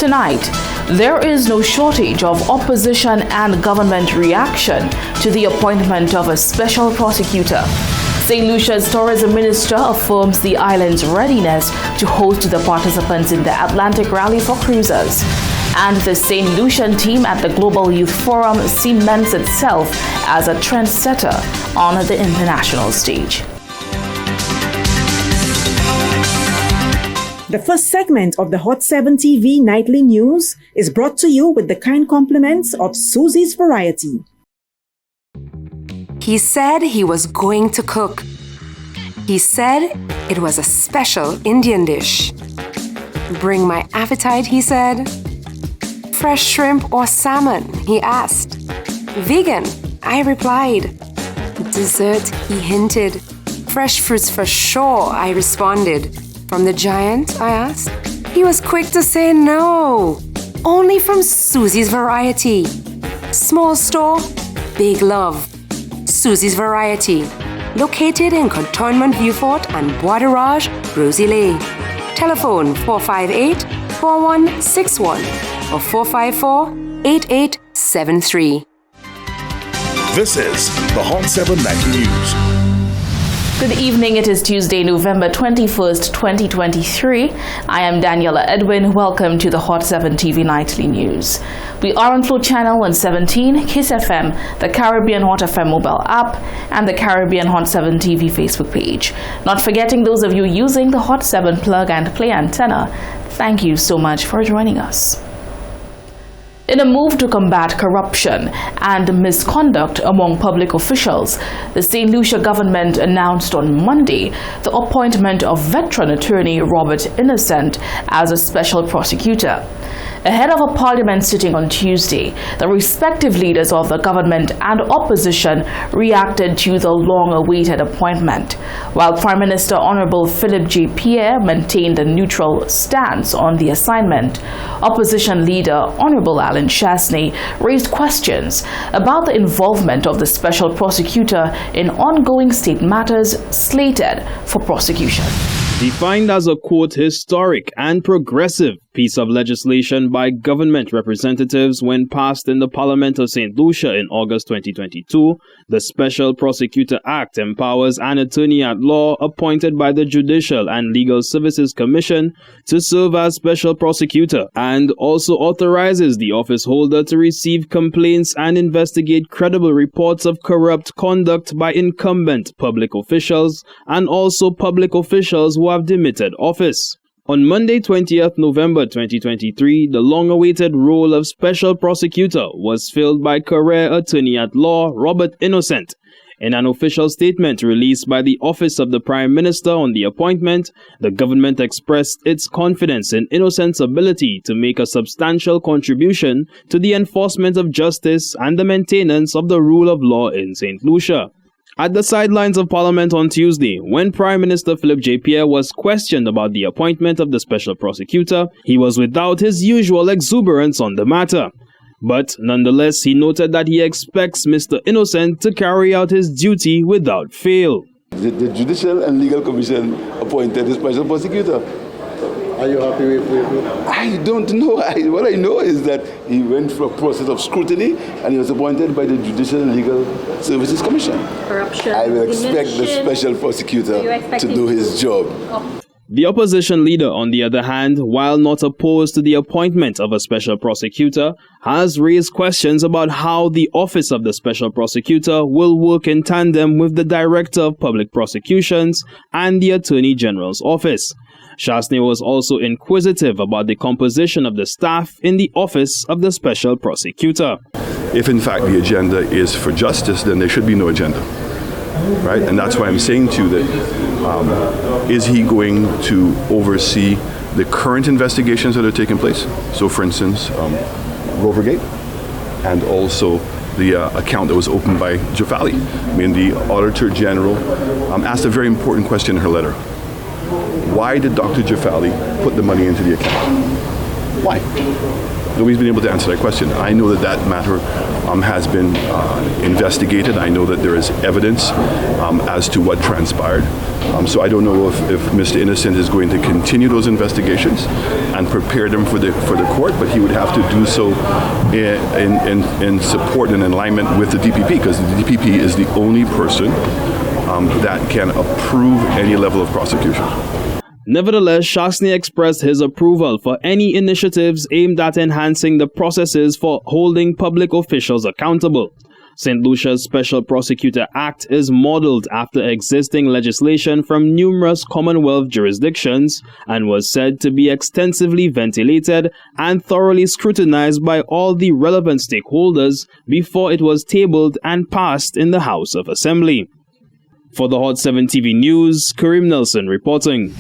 Tonight, there is no shortage of opposition and government reaction to the appointment of a special prosecutor. St. Lucia's tourism minister affirms the island's readiness to host the participants in the Atlantic Rally for Cruisers. And the St. Lucian team at the Global Youth Forum cements itself as a trendsetter on the international stage. The first segment of the Hot 7 TV Nightly News is brought to you with the kind compliments of Susie's Variety. He said he was going to cook. He said it was a special Indian dish. Bring my appetite, he said. Fresh shrimp or salmon, he asked. Vegan, I replied. Dessert, he hinted. Fresh fruits for sure, I responded. From the giant, I asked. He was quick to say no. Only from Susie's Variety. Small store, big love. Susie's Variety. Located in Cantonment Vieux-Fort and Bois de Rage, Rosillet. Telephone 458-4161 or 454-8873. This is the Hot 7 Nightly News. Good evening. It is Tuesday, November 21st, 2023. I am Daniela Edwin. Welcome to the Hot 7 TV Nightly News. We are on Flow Channel 117, Kiss FM, the Caribbean Hot FM mobile app, and the Caribbean Hot 7 TV Facebook page. Not forgetting those of you using the Hot 7 plug and play antenna. Thank you so much for joining us. In a move to combat corruption and misconduct among public officials, the St. Lucia government announced on Monday the appointment of veteran attorney Robert Innocent as a special prosecutor. Ahead of a parliament sitting on Tuesday, the respective leaders of the government and opposition reacted to the long-awaited appointment. While Prime Minister Honorable Philip J. Pierre maintained a neutral stance on the assignment, opposition leader Honorable Alan Chasney raised questions about the involvement of the special prosecutor in ongoing state matters slated for prosecution. Defined as a, quote, historic and progressive piece of legislation by government representatives when passed in the Parliament of St. Lucia in August 2022, the Special Prosecutor Act empowers an attorney at law appointed by the Judicial and Legal Services Commission to serve as special prosecutor, and also authorizes the office holder to receive complaints and investigate credible reports of corrupt conduct by incumbent public officials and also public officials who have demitted office. On Monday, 20th November 2023, the long-awaited role of special prosecutor was filled by career attorney at law Robert Innocent. In an official statement released by the Office of the Prime Minister on the appointment, the government expressed its confidence in Innocent's ability to make a substantial contribution to the enforcement of justice and the maintenance of the rule of law in St. Lucia. At the sidelines of Parliament on Tuesday, when Prime Minister Philip J. Pierre was questioned about the appointment of the special prosecutor, he was without his usual exuberance on the matter. But nonetheless, he noted that he expects Mr. Innocent to carry out his duty without fail. The Judicial and Legal Commission appointed a special prosecutor. Are you happy with it? I don't know. What I know is that he went through a process of scrutiny and he was appointed by the Judicial and Legal Services Commission. Corruption. I will expect the special prosecutor to do his job. The opposition leader, on the other hand, while not opposed to the appointment of a special prosecutor, has raised questions about how the office of the special prosecutor will work in tandem with the Director of Public Prosecutions and the Attorney General's office. Chasney was also inquisitive about the composition of the staff in the office of the special prosecutor. If in fact the agenda is for justice, then there should be no agenda, right? And that's why I'm saying to you that is he going to oversee the current investigations that are taking place? So for instance, Rovergate, and also the account that was opened by Jafali. I mean, the Auditor General asked a very important question in her letter. Why did Dr. Jafali put the money into the account? Why? Nobody's been able to answer that question. I know that matter has been investigated. I know that there is evidence as to what transpired. So I don't know if Mr. Innocent is going to continue those investigations and prepare them for the court, but he would have to do so in support and in alignment with the DPP, because the DPP is the only person that can approve any level of prosecution. Nevertheless, Shastny expressed his approval for any initiatives aimed at enhancing the processes for holding public officials accountable. St. Lucia's Special Prosecutor Act is modeled after existing legislation from numerous Commonwealth jurisdictions and was said to be extensively ventilated and thoroughly scrutinized by all the relevant stakeholders before it was tabled and passed in the House of Assembly. For the Hot 7 TV News, Kareem Nelson reporting.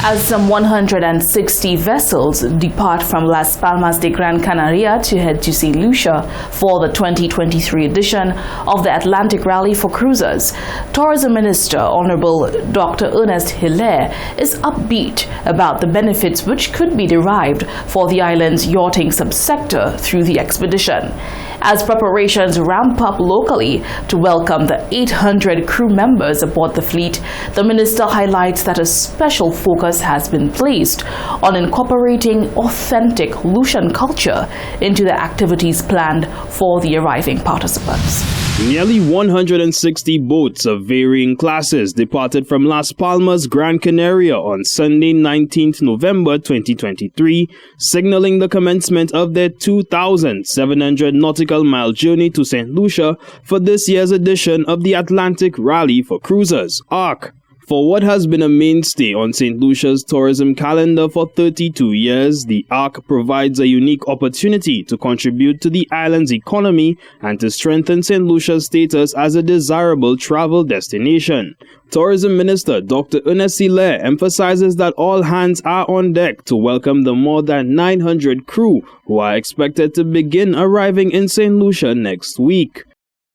As some 160 vessels depart from Las Palmas de Gran Canaria to head to St. Lucia for the 2023 edition of the Atlantic Rally for Cruisers, Tourism Minister Honorable Dr. Ernest Hilaire is upbeat about the benefits which could be derived for the island's yachting subsector through the expedition. As preparations ramp up locally to welcome the 800 crew members aboard the fleet, the minister highlights that a special focus has been placed on incorporating authentic Lucian culture into the activities planned for the arriving participants. Nearly 160 boats of varying classes departed from Las Palmas, Gran Canaria on Sunday, 19th November 2023, signaling the commencement of their 2,700 nautical mile journey to St. Lucia for this year's edition of the Atlantic Rally for Cruisers, ARC. For what has been a mainstay on St. Lucia's tourism calendar for 32 years, the ARC provides a unique opportunity to contribute to the island's economy and to strengthen St. Lucia's status as a desirable travel destination. Tourism Minister Dr. Ernest Hilaire emphasizes that all hands are on deck to welcome the more than 900 crew who are expected to begin arriving in St. Lucia next week.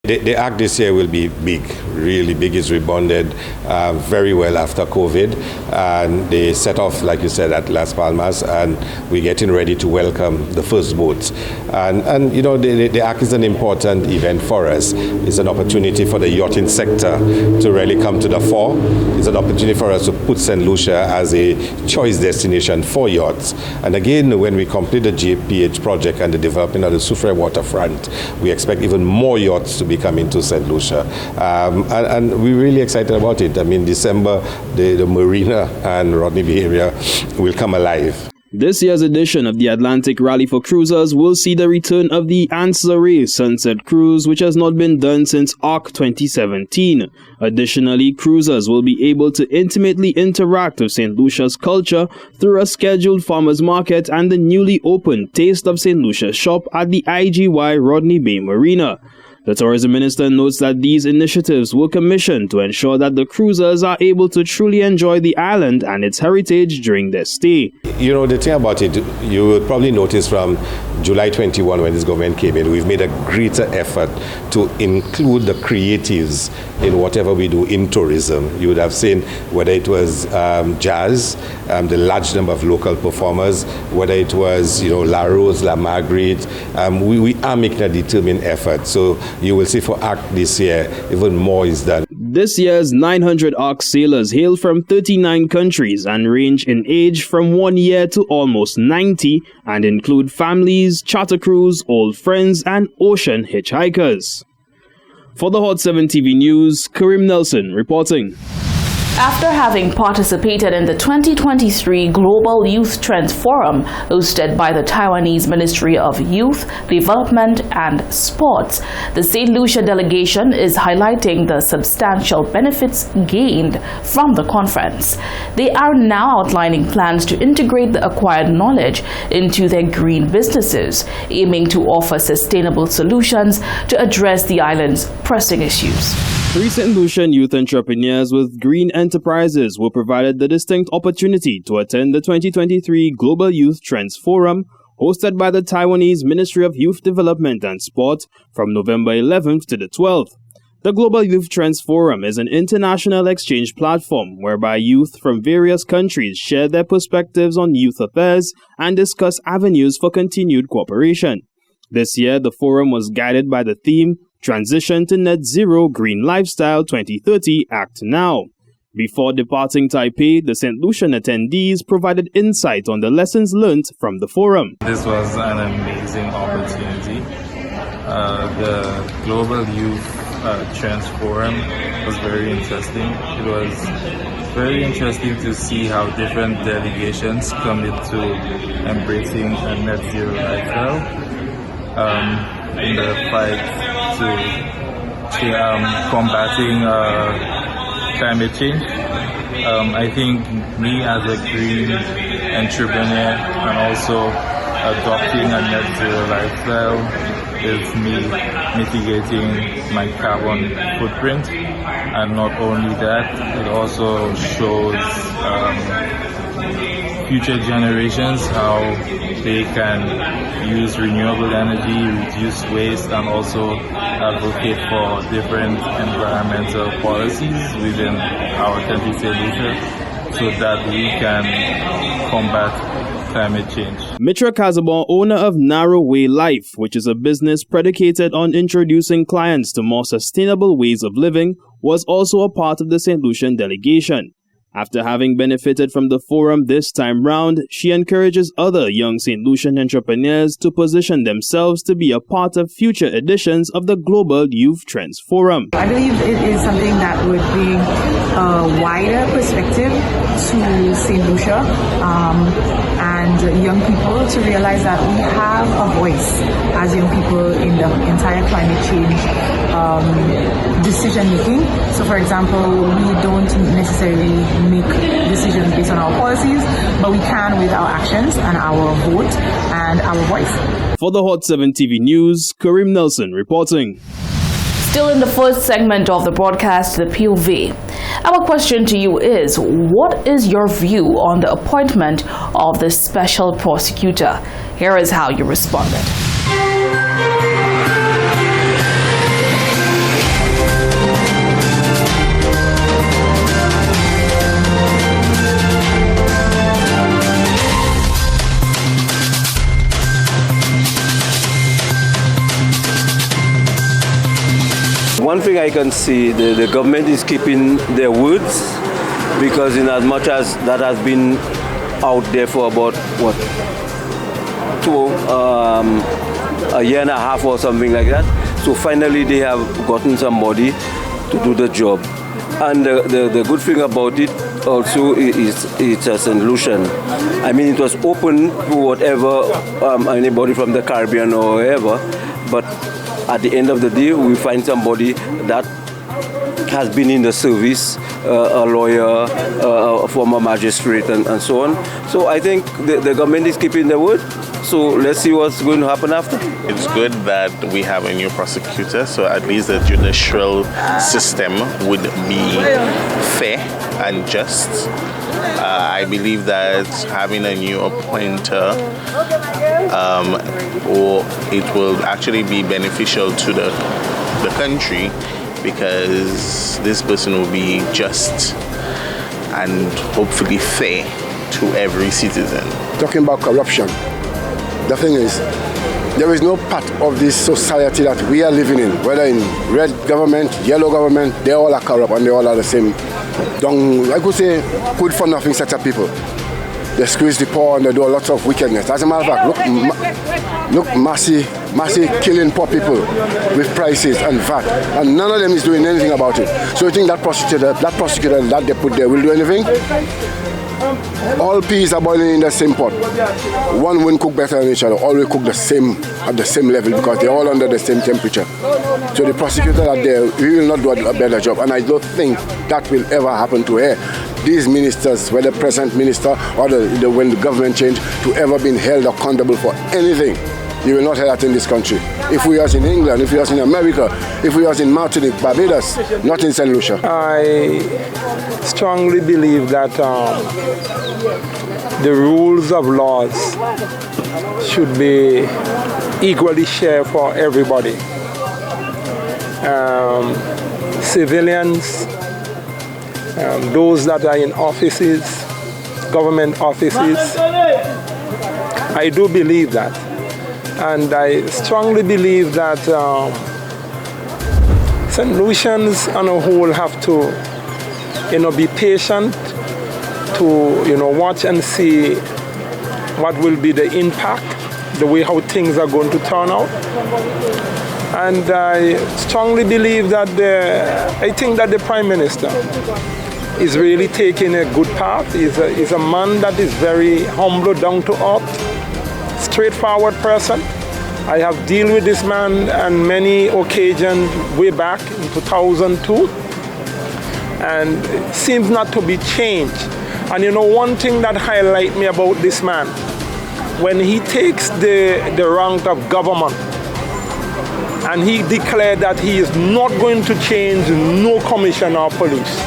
The ARC this year will be big, really big. It's rebounded very well after COVID. And they set off, like you said, at Las Palmas, and we're getting ready to welcome the first boats. And you know, the ARC is an important event for us. It's an opportunity for the yachting sector to really come to the fore. It's an opportunity for us to put St. Lucia as a choice destination for yachts. And again, when we complete the GPH project and the development of the Soufrière waterfront, we expect even more yachts to be coming to St. Lucia. And we're really excited about it. I mean, December, the marina and Rodney Bay area will come alive. This year's edition of the Atlantic Rally for Cruisers will see the return of the Anse Ray Sunset Cruise, which has not been done since ARC 2017. Additionally, cruisers will be able to intimately interact with St. Lucia's culture through a scheduled farmers market and the newly opened Taste of St. Lucia shop at the IGY Rodney Bay Marina. The tourism minister notes that these initiatives were commissioned to ensure that the cruisers are able to truly enjoy the island and its heritage during their stay. You know, the thing about it, you will probably notice from July 21 when this government came in, we've made a greater effort to include the creatives in whatever we do in tourism. You would have seen whether it was jazz, the large number of local performers, whether it was, you know, La Rose, La Marguerite. We are making a determined effort. So you will see for ARC this year, even more is done. This year's 900 ARC sailors hail from 39 countries and range in age from 1 year to almost 90 and include families, charter crews, old friends, and ocean hitchhikers. For the Hot 7 TV News, Kareem Nelson reporting. After having participated in the 2023 Global Youth Trends Forum hosted by the Taiwanese Ministry of Youth, Development and Sports, the St. Lucia delegation is highlighting the substantial benefits gained from the conference. They are now outlining plans to integrate the acquired knowledge into their green businesses, aiming to offer sustainable solutions to address the island's pressing issues. 3 St. Lucian youth entrepreneurs with green enterprises were provided the distinct opportunity to attend the 2023 Global Youth Trends Forum, hosted by the Taiwanese Ministry of Youth Development and Sport from November 11th to the 12th. The Global Youth Trends Forum is an international exchange platform whereby youth from various countries share their perspectives on youth affairs and discuss avenues for continued cooperation. This year, the forum was guided by the theme, Transition to Net Zero Green Lifestyle 2030 Act Now. Before departing Taipei, the St. Lucian attendees provided insight on the lessons learned from the forum. This was an amazing opportunity. The Global Youth Trends Forum was very interesting. It was very interesting to see how different delegations commit to embracing a net zero lifestyle in the fight to combating climate change. I think me as a green entrepreneur and also adopting a net zero lifestyle is me mitigating my carbon footprint, and not only that, it also shows future generations how they can use renewable energy, reduce waste, and also advocate for different environmental policies within our country, St. Lucia, so that we can combat climate change. Mitra Kazabon, owner of Narrow Way Life, which is a business predicated on introducing clients to more sustainable ways of living, was also a part of the St. Lucian delegation. After having benefited from the forum this time round, she encourages other young St. Lucian entrepreneurs to position themselves to be a part of future editions of the Global Youth Trends Forum. I believe it is something that would bring a wider perspective to St. Lucia and young people to realize that we have a voice as young people in the entire climate change decision making. So for example, we don't necessarily make decisions based on our policies, but we can with our actions and our vote and our voice. For the Hot 7 TV News, Kareem Nelson reporting. Still in the first segment of the broadcast, the POV. Our question to you is, what is your view on the appointment of the special prosecutor? Here is how you responded. One thing I can see, the government is keeping their words, because in as much as that has been out there for about, a year and a half or something like that. So finally they have gotten somebody to do the job. And the good thing about it also is it's a St. Lucian. I mean, it was open to whatever, anybody from the Caribbean or wherever, but at the end of the day, we find somebody that has been in the service, a lawyer, a former magistrate, and so on. So I think the government is keeping their word. So let's see what's going to happen after. It's good that we have a new prosecutor, so at least the judicial system would be fair and just. I believe that having a new appointer, or it will actually be beneficial to the country, because this person will be just and hopefully fair to every citizen. Talking about corruption, the thing is, there is no part of this society that we are living in, whether in red government, yellow government, they all are corrupt and they all are the same. I could say good for nothing set of people. They squeeze the poor and they do lots of wickedness. As a matter of fact, look, Massey killing poor people with prices and VAT, and none of them is doing anything about it. So you think that prosecutor that they put there will do anything? All peas are boiling in the same pot. One won't cook better than each other. All will cook at the same level, because they're all under the same temperature. So the prosecutor that there, we will not do a better job, and I don't think that will ever happen to her. These ministers, whether present minister or when the government changed, to ever been held accountable for anything. You will not hear that in this country. If we was in England, if we was in America, if we was in Martinique, Barbados, not in St. Lucia. I strongly believe that the rules of laws should be equally shared for everybody. civilians, those that are in offices, government offices. I do believe that. And I strongly believe that St. Lucians on a whole have to, be patient, to, watch and see what will be the impact, the way how things are going to turn out. And I strongly believe that I think that the Prime Minister is really taking a good path. He's a man that is very humble, down to earth, straightforward person. I have dealt with this man on many occasions way back in 2002, and it seems not to be changed. And one thing that highlights me about this man, when he takes the rank of government, and he declared that he is not going to change no commissioner of police,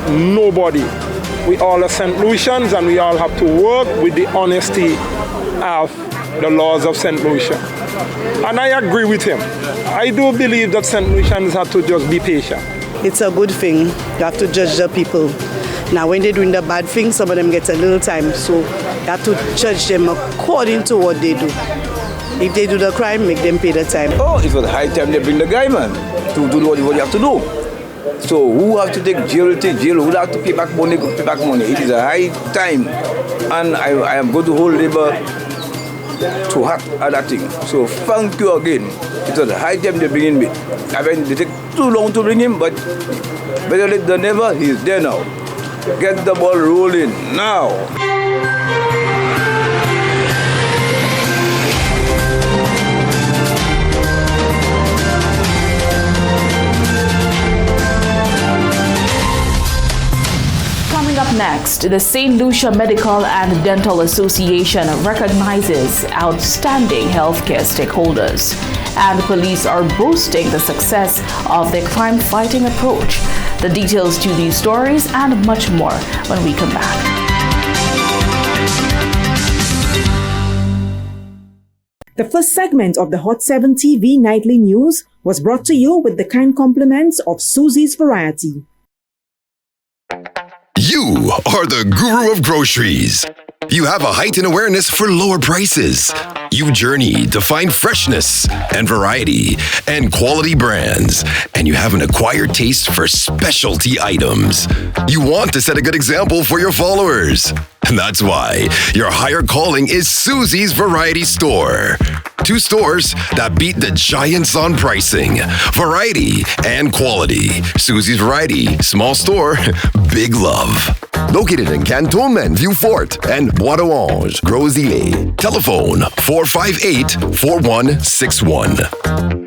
nobody. We all are St. Lucians, and we all have to work with the honesty of the laws of St. Lucia. And I agree with him. I do believe that St. Lucians have to just be patient. It's a good thing. You have to judge the people. Now, when they're doing the bad things, some of them get a little time, so you have to judge them according to what they do. If they do the crime, make them pay the time. Oh, it was high time they bring the guy, man, to do what you have to do. So who have to take jail, who have to pay back money, It is a high time. And I am going to hold labor to heart at that thing. So thank you again. It was a high time they bring him. I mean, they take too long to bring him, but better late than never, he's there now. Get the ball rolling now. Coming up next, the St. Lucia Medical and Dental Association recognizes outstanding healthcare stakeholders, and police are boasting the success of their crime-fighting approach. The details to these stories and much more when we come back. The first segment of the Hot 7 TV Nightly News was brought to you with the kind compliments of Susie's Variety. You are the guru of groceries. You have a heightened awareness for lower prices. You journey to find freshness and variety and quality brands. And you have an acquired taste for specialty items. You want to set a good example for your followers. And that's why your higher calling is Susie's Variety Store. 2 stores that beat the giants on pricing, variety, and quality. Susie's Variety, small store, big love. Located in Cantonment, Vieux Fort, and Bois d'Orange, Gros Islet. Telephone 458-4161.